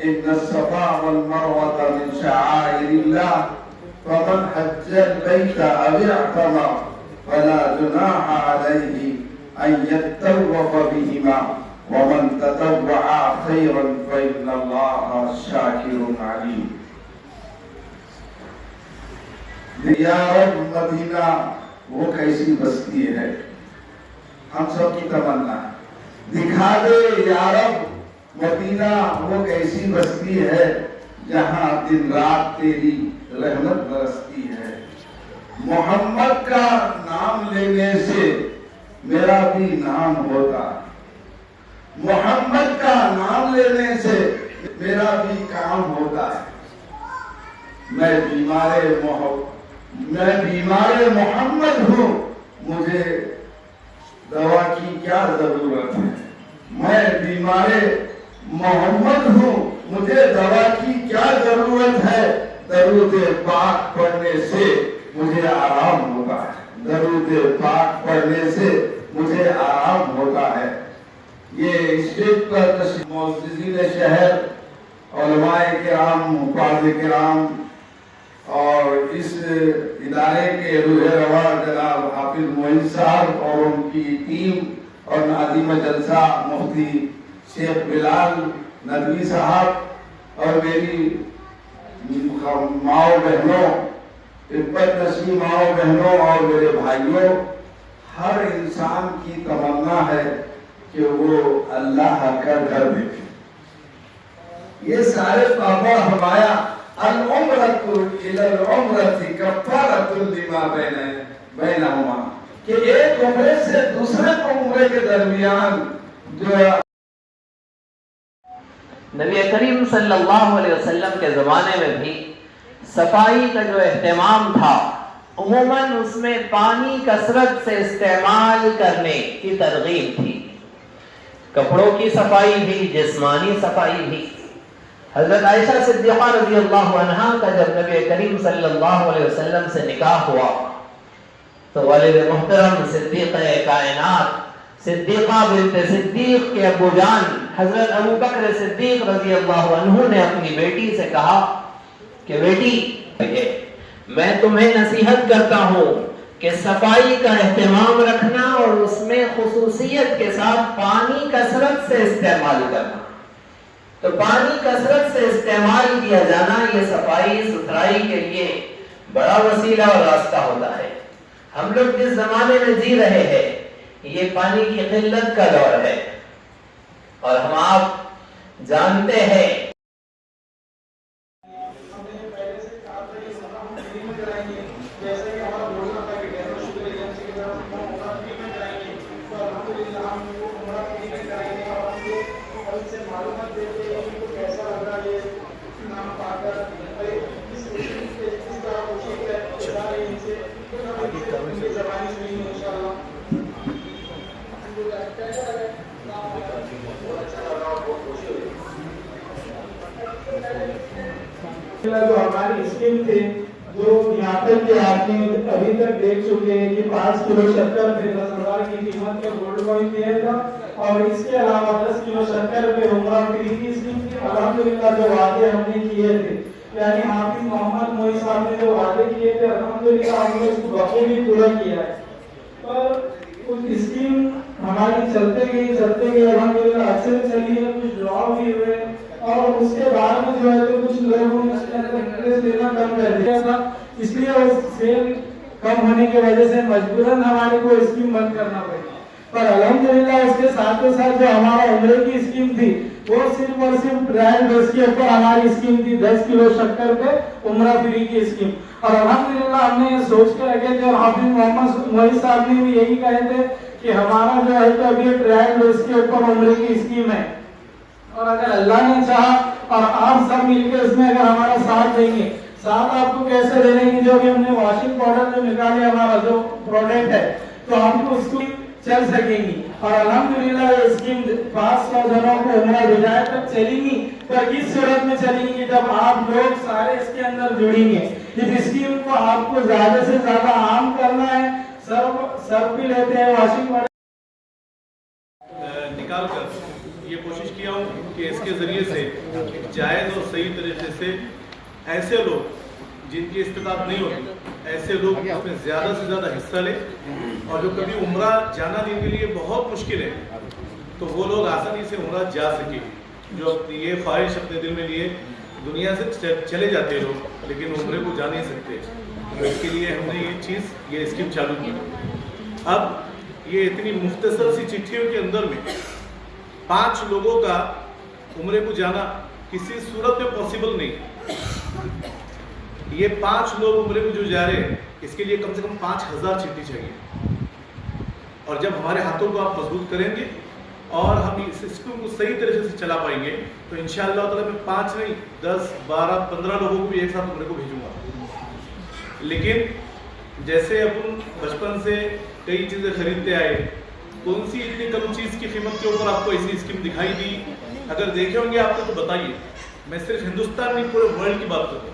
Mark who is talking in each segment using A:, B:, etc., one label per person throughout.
A: इन्नस्सफ़ा वल मरवत मिन शआइरिल्लाह फमन हज्जल बैत अव इअतमर फला जुनाह अलैहि अन यतवफ़ बिहिमा वमन ततव्वअ खैरन फइन्नल्लाह शाकिरुन अलीम। या रब मदीना वो कैसी बस्ती है, हम सब की तमन्ना है, दिखा दे या रब मदीना वो कैसी बस्ती है जहां दिन रात तेरी रहमत बरसती है। मोहम्मद का नाम लेने से मेरा भी नाम होता, मोहम्मद का नाम लेने से मेरा भी काम होता है। मैं बीमारे मोहम्मद हूँ, मुझे दवा की क्या जरूरत है। मैं बीमारे मोहम्मद हूँ, मुझे दवा की क्या जरूरत है। दरूद पाक पढ़ने से मुझे आराम होता है, दरूद पाक पढ़ने से मुझे आराम होता है। ये स्टेज पर मुअज़्ज़िज़ीन शहर, उलमाए किराम, हुफ़ाज़ किराम और इस इदारे के रूहे रवा जनाब हाफिज मोइन साहब और उनकी टीम और नाज़िम जलसा मुफ्ती शेख बिलाल नदवी साहब और मेरी माओ बहनों, इब्बत नस्बी माओ बहनों और मेरे भाइयों, हर इंसान की तमन्ना है कि वो अल्लाह का घर देखे। ये सारे पापा हमारा अल-उम्रतु इलल उम्रति कफ़ारतुन लिमा बैनहुमा, कि एक उम्रे से दूसरे उम्रे के दरमियान जो
B: नबी करीम सल्लल्लाहु अलैहि वसल्लम के ज़माने में भी सफाई का जो एहतमाम था, उमूमन उसमें पानी कसरत से इस्तेमाल करने की तरगीब थी। कपड़ों की सफाई भी, जिस्मानी सफाई भी। हज़रत आयशा सिद्दीक़ा रज़ियल्लाहु अन्हा का जब नबी करीम सल्लल्लाहु अलैहि वसल्लम से निकाह हुआ तो वालिद मुहतरम सिद्दीक़े कायनात सिद्दीक़ा बिन्त सिद्दीक़ के अब्बू जान हज़रत अबू बकर सिद्दीक़ रज़ियल्लाहु अन्हु ने अपनी बेटी से कहा कि बेटी, मैं तुम्हें नसीहत करता हूँ कि सफाई का एहतमाम रखना और उसमें खुसूसियत के साथ पानी कसरत से इस्तेमाल करना। तो पानी कसरत से इस्तेमाल किया जाना ये सफाई सुथराई के लिए बड़ा वसीला और रास्ता होता है। हम लोग जिस जमाने में जी रहे हैं ये पानी की किल्लत का दौर है और हम आप जानते हैं
C: जो हमारी स्कीम थी, जो यहाँ तक कि आपने अभी तक देख चुके हैं कि 5 किलो शक्कर पे 10,000 की कीमत के गोल्ड कॉइन दिया था और इसके अलावा 10 किलो शक्कर पे उम्रा फ्री की स्कीम थी। अल्हम्दुलिल्लाह जो वादे हमने किए थे, यानी हाफिज मोहम्मद मोई साहब ने जो वादे किए थे, अल्हम्दुलिल्लाह हमने उसको बखूबी पूरा किया है। पर कुछ स्कीम हमारी चलते गई अल्हम्दुलिल्लाह अच्छे से चली है, कुछ ड्रॉप भी हुए और उसके बाद में जो है तो कुछ लोगों ने उसके अंदर इंटरेस्ट लेना कम कर दिया था, इसलिए उस सेल कम होने की वजह से मजबूरन हमारे को स्कीम बंद करना पड़ी। पर अल्हम्दुलिल्लाह उसके साथ जो हमारा उम्रे की स्कीम थी वो सिर्फ और सिर्फ ट्रायल बेस के ऊपर हमारी स्कीम थी, 10 किलो शक्कर पे उम्रा फ्री की स्कीम। और अल्हम्दुलिल्लाह हमने ये सोच के रखे थे और हाफिज मोहम्मद मोई साहब ने भी यही कहे थे कि हमारा जो है तो अभी ट्रायल बेस के ऊपर उम्रे की स्कीम है और अगर अल्लाह ने चाहा और आप सब मिलकर इसमें अगर हमारा साथ देंगे, साथ आपको कैसे देने की, जो भी हमने वॉशिंग पाउडर जो निकाले हमारा जो प्रोडक्ट है तो हमको उसको चल सकेंगी और अल्हम्दुलिल्लाह ये स्कीम 500 जनों को उम्रा भिजाए तक चलेंगी। पर किस सूरत में चलेंगी, जब आप लोग सारे इसके अंदर जुड़ेंगे। इस स्कीम को आपको ज्यादा से ज्यादा आम करना है। सब भी लेते हैं वॉशिंग पाउडर
D: निकाल कर ये कोशिश किया हूँ कि इसके इसके ज़रिए से जायज़ और सही तरीके से ऐसे लोग जिनकी इस्तेताब नहीं होती, ऐसे लोग उसमें ज़्यादा से ज़्यादा हिस्सा लें, और जो कभी उम्रा जाना जिनके लिए बहुत मुश्किल है तो वो लोग आसानी से उम्रा जा सके। जो ये ख्वाहिश अपने दिल में लिए दुनिया से चले जाते हैं लोग लेकिन उम्रे को जा नहीं सकते, तो इसके लिए हमने ये स्कीम चालू की। अब ये इतनी मुख्तसर सी चिट्ठियों के अंदर में 5 लोगों का उम्रे को जाना किसी सूरत में पॉसिबल नहीं। ये 5 लोग उम्रे को जो जा रहे हैं इसके लिए कम से कम 5000 चिट्ठी चाहिए, और जब हमारे हाथों को आप मजबूत करेंगे और हम इस स्कीम को सही तरीके से चला पाएंगे तो इंशाअल्लाह ताला मैं 5 नहीं 10, 12, 15 लोगों को भी एक साथ उम्रे को भेजूंगा। लेकिन जैसे अपन बचपन से कई चीज़ें खरीदते आए, कौन सी इतनी कम चीज़ की कीमत के ऊपर आपको ऐसी स्कीम दिखाई दी? अगर देखे होंगे आपको तो बताइए। मैं सिर्फ हिंदुस्तान नहीं पूरे वर्ल्ड की बात कर रहा हूँ।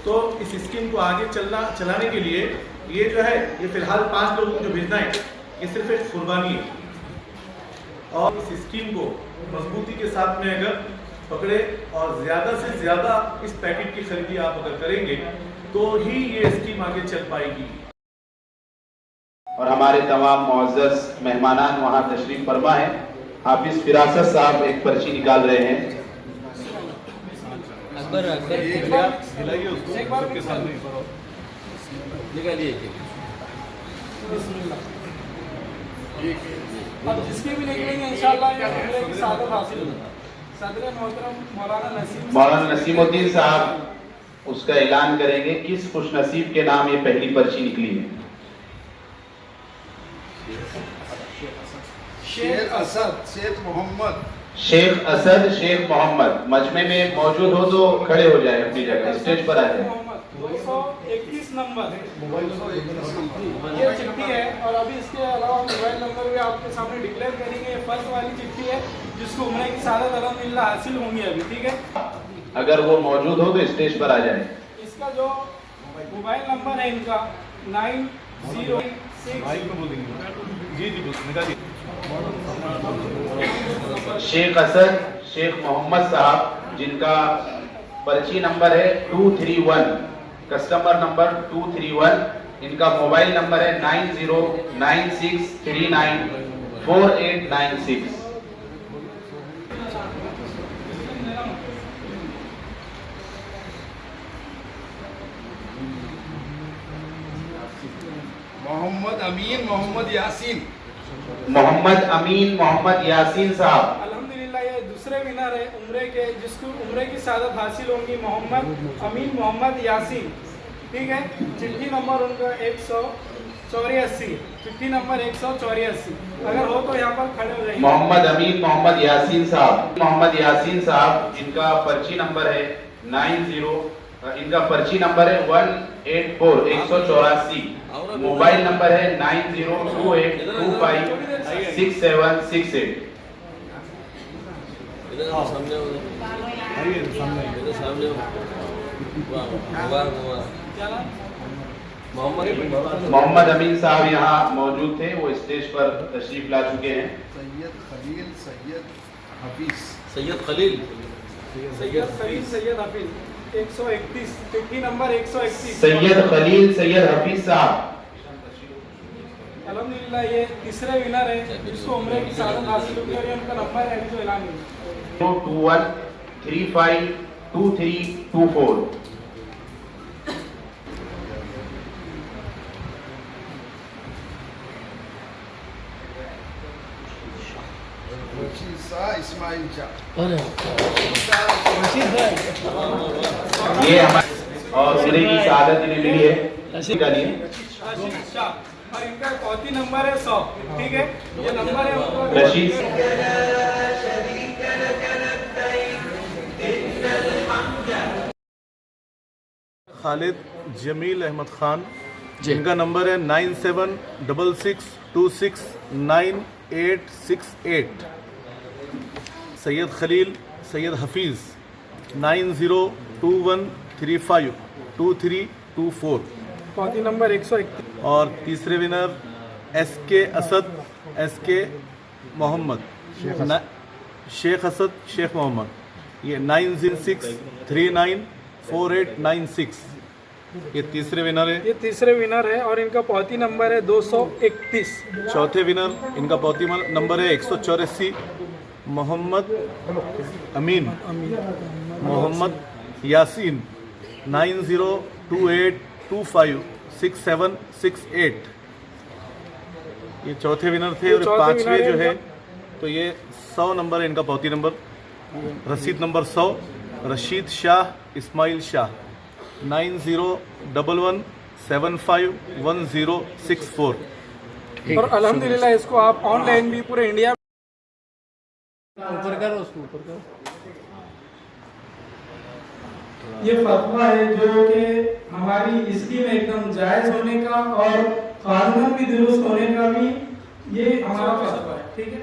D: तो इस स्कीम को आगे चलाने के लिए ये जो है ये फिलहाल 5 लोगों को जो भेजना है ये सिर्फ एक कुर्बानी है, और इस स्कीम को मजबूती के साथ में अगर पकड़े और ज़्यादा से ज़्यादा इस पैकेट की खरीदी आप अगर करेंगे तो ही ये स्कीम आगे चल पाएगी।
E: और हमारे तमाम मुअज़्ज़ज़ मेहमानान वहाँ तशरीफ फरमा है। हाफिज फिरासत साहब एक पर्ची निकाल रहे हैं।
D: खिलाइए उसको सबके सामने।
C: अब जिसके भी निकलेंगे इंशाअल्लाह ये उम्रे की सादत हासिल होगी। सदर मोहतरम
E: मौलाना नसीमुद्दीन साहब उसका ऐलान करेंगे किस खुशनसीब के नाम ये पहली पर्ची निकली है।
A: शेख असद शेख मोहम्मद
E: शेख असद शेख मोहम्मद मजमे में मौजूद हो तो खड़े हो जाए अपनी जगह, स्टेज पर आ जाए।
C: 231 नंबर ये चिट्ठी है, और अभी इसके अलावा मोबाइल नंबर भी आपके सामने डिक्लेयर करेंगे। फर्स्ट वाली चिट्ठी है जिसको उम्रे की सादत अल्हम्दुलिल्लाह हासिल होंगी अभी, ठीक है।
E: अगर वो मौजूद हो तो स्टेज पर आ जाए।
C: इसका जो मोबाइल नंबर है इनका 906
D: जी निकालिए।
E: शेख असद शेख मोहम्मद साहब जिनका पर्ची नंबर है 231, कस्टमर नंबर 231, इनका मोबाइल नंबर है 9096394896।
A: मोहम्मद अमीन मोहम्मद यासीन
E: साहब
C: अल्हम्दुलिल्लाह ये दूसरे विनर है उम्रे के, जिसको उम्रे की सादत हासिल होंगी मोहम्मद अमीन मोहम्मद यासीन, ठीक है। चिट्ठी नंबर उनका 184, चिट्ठी नंबर 184। अगर हो तो यहाँ पर खड़े हो जाइए।
E: मोहम्मद अमीन मोहम्मद यासीन साहब इनका पर्ची नंबर है 184, मोबाइल नंबर है 9028256768। मोहम्मद अमीन साहब यहाँ मौजूद थे, वो स्टेज पर तशरीफ ला चुके हैं।
A: सैयद खलील सैयद हफीज
C: सैयद हफीज 131, चिट्ठी नंबर 131।
E: सैयद खलील सैयद हफीज साहब
C: अल्हम्दुलिल्लाह ये तीसरे विनर है जिसको उम्रे की सादत हासिल होगी, और ये उनका नंबर है जो ऐलान है
E: 21352324।
A: इस्माइल शाह
E: ये हमारे और उम्रे की सादत इन्हें मिली है। निकालिए।
C: रशीद शाह, और इनका चौथी नंबर है 100, ठीक है। ये नंबर है उनका
E: रशीद
D: खालिद जमील अहमद खान, जिनका नंबर है 9766269868। सैयद खलील सैयद हफीज़ 9021352324।
C: चौथी नंबर 131।
D: और तीसरे winner SK Asad SK Mohammad Sheikh Asad Sheikh Mohammad, ये 9063948996, ये तीसरे विनर है।
C: ये तीसरे विनर है और इनका पावती नंबर है 231।
D: चौथे विनर, इनका पावती नंबर है 184, मोहम्मद अमीन मोहम्मद यासीन, 9028256768, ये चौथे विनर थे। और पांचवे जो है तो ये 100 नंबर है इनका पावती नंबर, रसीद नंबर 100, रशीद शाह इस्माइल शाह, 9011751064।
C: और अल्हम्दुलिल्लाह इसको आप ऑनलाइन भी पूरे इंडिया ये फतवा है जो कि हमारी स्कीम एकदम जायज होने का और कानून भी दुरुस्त होने का भी ये हमारा फतवा है। ठीक है,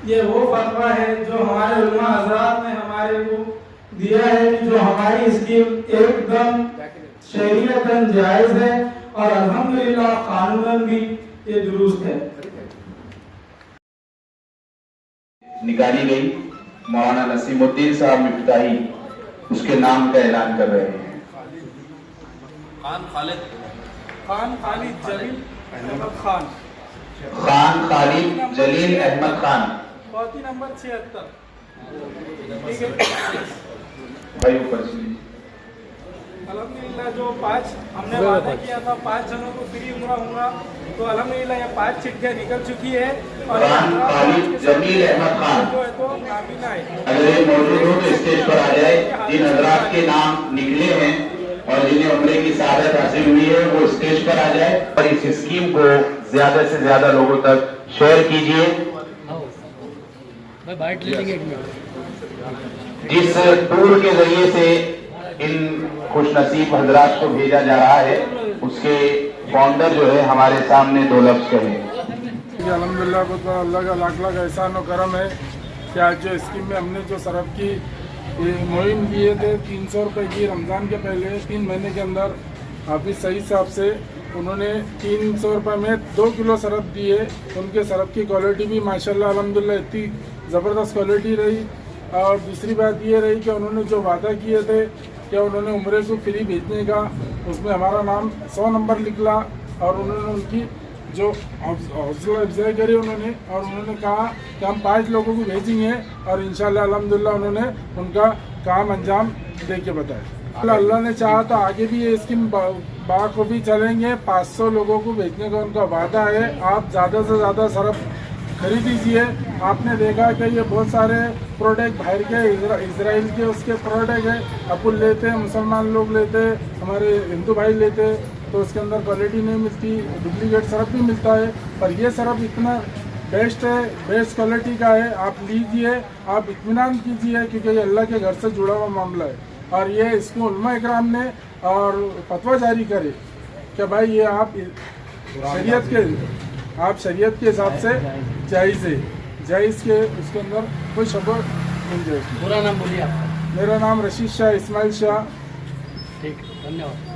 C: ये वो फतवा है जो हमारे उलमा हजरात ने हमारे को दिया है कि जो हमारी स्कीम एकदम शरीयतन जायज है और अल्हम्दुलिल्लाह कानूनन भी ये दुरुस्त है।
E: निकाली गई, मौलाना नसीमुद्दीन साहब मिफ्ताही उसके नाम का ऐलान कर रहे हैं।
C: खान खालिद जलील अहमद खान,
E: खान खालिद जलील अहमद खान,
C: पावती नंबर 76। ठीक है,
E: भाई ऊपर से
C: अल्हम्दुलिल्लाह जो 5 हमने वादा किया था 5 जनों को फ्री उम्रा होगा, तो अल्हम्दुलिल्लाह ये 5 चिट्ठियां निकल चुकी है और
E: खान खालिद जलील अहमद खान
C: जो है तो नामीना है।
E: अगर ये मौजूद हो तो स्टेज पर आ जाए। जिन हजरात के नाम निकले हैं और जिन्हें उम्रे की सआदत हासिल हुई है वो स्टेज पर आ जाए और इस स्कीम को ज्यादा से ज्यादा लोगों तक शेयर कीजिए। जिस टूर के जरिए से इन खुशनसीब हजरात को भेजा जा रहा है उसके फाउंडर जो है हमारे सामने 2 लफ्ज कहें।
C: अल्हम्दुलिल्लाह को तो अल्लाह का लाख लाख एहसान और करम है कि आज जो स्कीम में हमने जो सरफ की मुहिम किए थे 300 रुपये की रमज़ान के पहले 3 महीने के अंदर हाफिज सईद साहब से उन्होंने 300 रुपये में 2 किलो सरफ दिए। उनके सरफ की क्वालिटी भी माशाल्लाह अल्हम्दुलिल्लाह इतनी ज़बरदस्त क्वालिटी रही। और दूसरी बात ये रही कि उन्होंने जो वादा किए थे कि उन्होंने उम्रे को फ्री भेजने का, उसमें हमारा नाम 100 नंबर निकला और उन्होंने उनकी जो हौसला अफजाई करी उन्होंने और उन्होंने कहा कि हम 5 लोगों को भेजेंगे और इंशाल्लाह अल्हम्दुलिल्लाह उन्होंने उनका काम अंजाम दे के बताया। अल्लाह ने चाहा तो आगे भी ये स्कीम बाखूबी चलेंगे। 500 लोगों को भेजने का उनका वादा है। आप ज़्यादा से ज़्यादा सरफ खरीदीजिए। आपने देखा कि ये बहुत सारे प्रोडक्ट बाहर के इजराइल के उसके प्रोडक्ट है, अपन लेते हैं, मुसलमान लोग लेते हैं, हमारे हिंदू भाई लेते हैं, तो उसके अंदर क्वालिटी नहीं मिलती, डुप्लीकेट सरफ भी मिलता है। पर ये सरफ इतना बेस्ट है, बेस्ट क्वालिटी का है। आप लीजिए, आप इत्मीनान कीजिए क्योंकि ये अल्लाह के घर से जुड़ा हुआ मामला है। और ये इसको उलमा इकराम ने और फतवा जारी करे कि भाई ये आप शरीयत के हिसाब से जायज़ है, जायज़ के उसके अंदर कोई शक नहीं जाए।
F: पूरा नाम बोलिए आपका।
C: मेरा नाम रशीद शाह इस्माइल शाह।
F: ठीक, धन्यवाद।